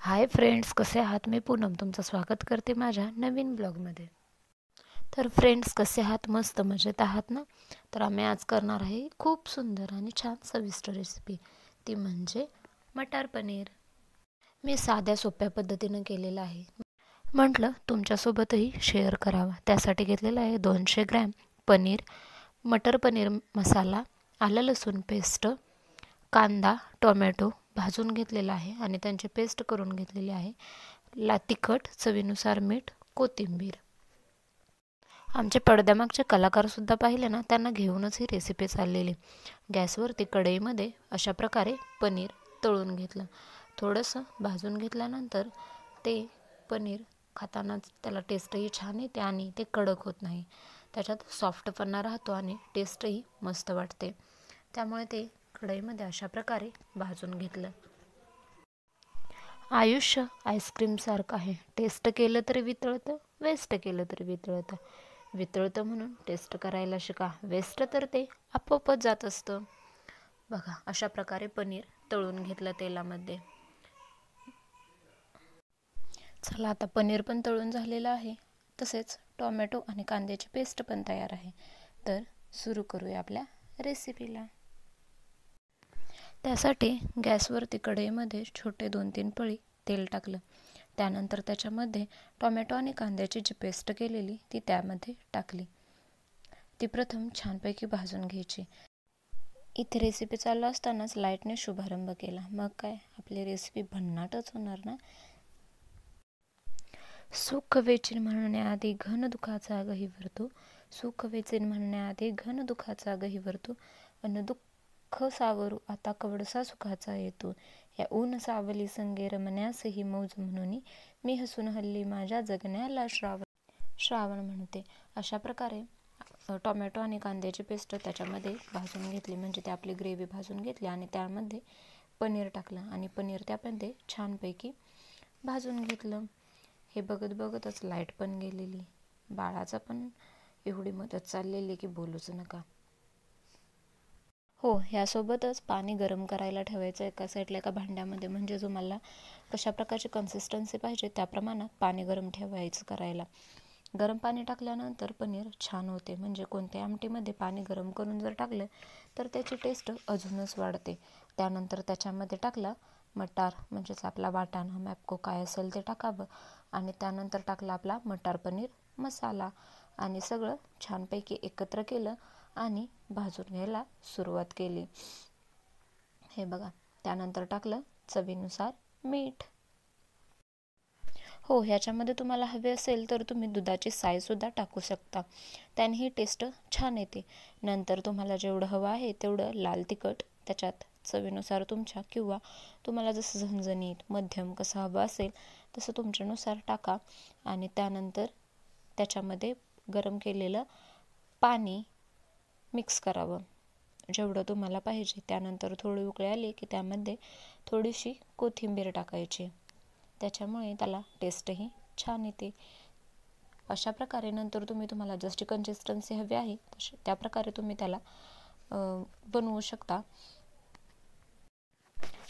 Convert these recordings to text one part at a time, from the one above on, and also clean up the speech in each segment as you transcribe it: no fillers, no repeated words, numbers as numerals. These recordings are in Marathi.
हाय फ्रेंड्स, कसे आहात? मी पूनम तुमचं स्वागत करते माझ्या नवीन ब्लॉगमध्ये. तर फ्रेंड्स, कसे आहात? मस्त मजेत आहात ना? तर आम्ही आज करणार आहे खूप सुंदर आणि छान चविष्ट रेसिपी, ती म्हणजे मटार पनीर. मी साध्या सोप्या पद्धतीनं केलेलं आहे. म्हटलं तुमच्यासोबतही शेअर करावा. त्यासाठी घेतलेलं आहे 200 ग्रॅम पनीर, मटर पनीर मसाला, आलं लसूण पेस्ट, कांदा, टोमॅटो भाजून घेतलेला आहे आणि त्यांची पेस्ट करून घेतलेली आहे. तिखट, चवीनुसार मीठ, कोथिंबीर. आमचे पडद्यामागचे कलाकारसुद्धा पाहिले ना, त्यांना घेऊनच ही रेसिपी चाललेली. गॅसवरती कढईमध्ये अशा प्रकारे पनीर तळून घेतलं. थोडंसं भाजून घेतल्यानंतर ते पनीर खातानाच त्याला टेस्टही छान येते आणि ते कडक होत नाही. त्याच्यात सॉफ्टपणा राहतो आणि टेस्टही मस्त वाटते. त्यामुळे ते कढईमध्ये अशा प्रकारे भाजून घेतलं. आयुष्य आईस्क्रीमसारखं आहे. टेस्ट केलं तरी वितळतं, वेस्ट केलं तरी वितळतं. वितळतं म्हणून टेस्ट करायला शिका, वेस्ट तर ते आपोआपच जात असतं. बघा, अशा प्रकारे पनीर तळून घेतलं तेलामध्ये. चला, आता पनीर पण तळून झालेलं आहे, तसेच टोमॅटो आणि कांद्याची पेस्ट पण तयार आहे. तर सुरू करूया आपल्या रेसिपीला. त्यासाठी गॅसवरती कढईमध्ये छोटे 2-3 पळी तेल टाकलं. त्यानंतर त्याच्यामध्ये टोमॅटो आणि कांद्याची जी पेस्ट केलेली ती त्यामध्ये टाकली. ती प्रथम छानपैकी भाजून घ्यायची. इथे रेसिपी चालू असतानाच लाईटने शुभारंभ केला. मग काय, आपली रेसिपी भन्नाटच होणार ना. सुख वेचीन म्हणण्याआधी घन दुखाचा गही भरतो, सुख वेचीन म्हणण्याआधी घन दुखाचा गही भरतो, अन दुःख सावरू आता कवडसा सुखाचा येतो. या ऊन सावली संगे रमण्यासही मौज म्हणून मी हसून हल्ली माझ्या जगण्याला श्रावण म्हणते. अशा प्रकारे टोमॅटो आणि कांद्याची पेस्ट त्याच्यामध्ये भाजून घेतली, म्हणजे ते आपली ग्रेव्ही भाजून घेतली आणि त्यामध्ये पनीर टाकलं आणि पनीर त्यामध्ये छानपैकी भाजून घेतलं. हे बघत बघतच लाईट पण गेलेली. बाळाचा पण एवढी मदत चाललेली की बोलूच नका. हो, ह्यासोबतच पाणी गरम करायला ठेवायचं एका साईडला एका भांड्यामध्ये, म्हणजे तुम्हाला कशा प्रकारची कन्सिस्टन्सी पाहिजे त्या प्रमाणात पाणी गरम ठेवायचं करायला. गरम पाणी टाकल्यानंतर पनीर छान होते. म्हणजे कोणत्या आमटीमध्ये पाणी गरम करून जर टाकलं तर त्याची टेस्ट अजूनच वाढते. त्यानंतर त्याच्यामध्ये टाकला मटार, म्हणजेच आपला वाटाणा, मॅपको काय असेल ते टाकावं आणि त्यानंतर टाकला आपला मटार पनीर मसाला आणि सगळं छानपैकी एकत्र केलं आणि भाजून घ्यायला सुरुवात केली. हे बघा, त्यानंतर टाकलं चवीनुसार मीठ. हो, ह्याच्यामध्ये तुम्हाला हवे असेल तर तुम्ही दुधाची सायसुद्धा टाकू शकता, त्यानेही टेस्ट छान येते. नंतर तुम्हाला जेवढं हवं आहे तेवढं लाल तिखट त्याच्यात चवीनुसार तुमच्या, किंवा तुम्हाला जसं झणझणीत मध्यम कसं हवं असेल तसं तुमच्यानुसार टाका. आणि त्यानंतर त्याच्यामध्ये गरम केलेलं पाणी मिक्स करावं जेवढं तुम्हाला पाहिजे. त्यानंतर थोडी उकळी आली की त्यामध्ये थोडीशी कोथिंबीर टाकायची, त्याच्यामुळे त्याला टेस्टही छान येते. अशा प्रकारे नंतर तुम्हाला जशी कन्सिस्टन्सी हवी आहे त्या प्रकारे तुम्ही त्याला बनवू शकता.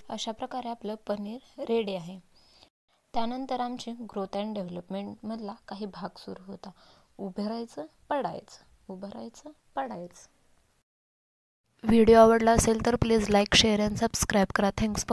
अशा प्रकारे आपलं पनीर रेडी आहे. त्यानंतर आमची ग्रोथ अँड डेव्हलपमेंटमधला काही भाग सुरू होता. उभं राहायचं, पडायचं, उभं राहायचं, पडायचं. व्हिडिओ आवडला असेल तर please like, share and subscribe करा. Thanks for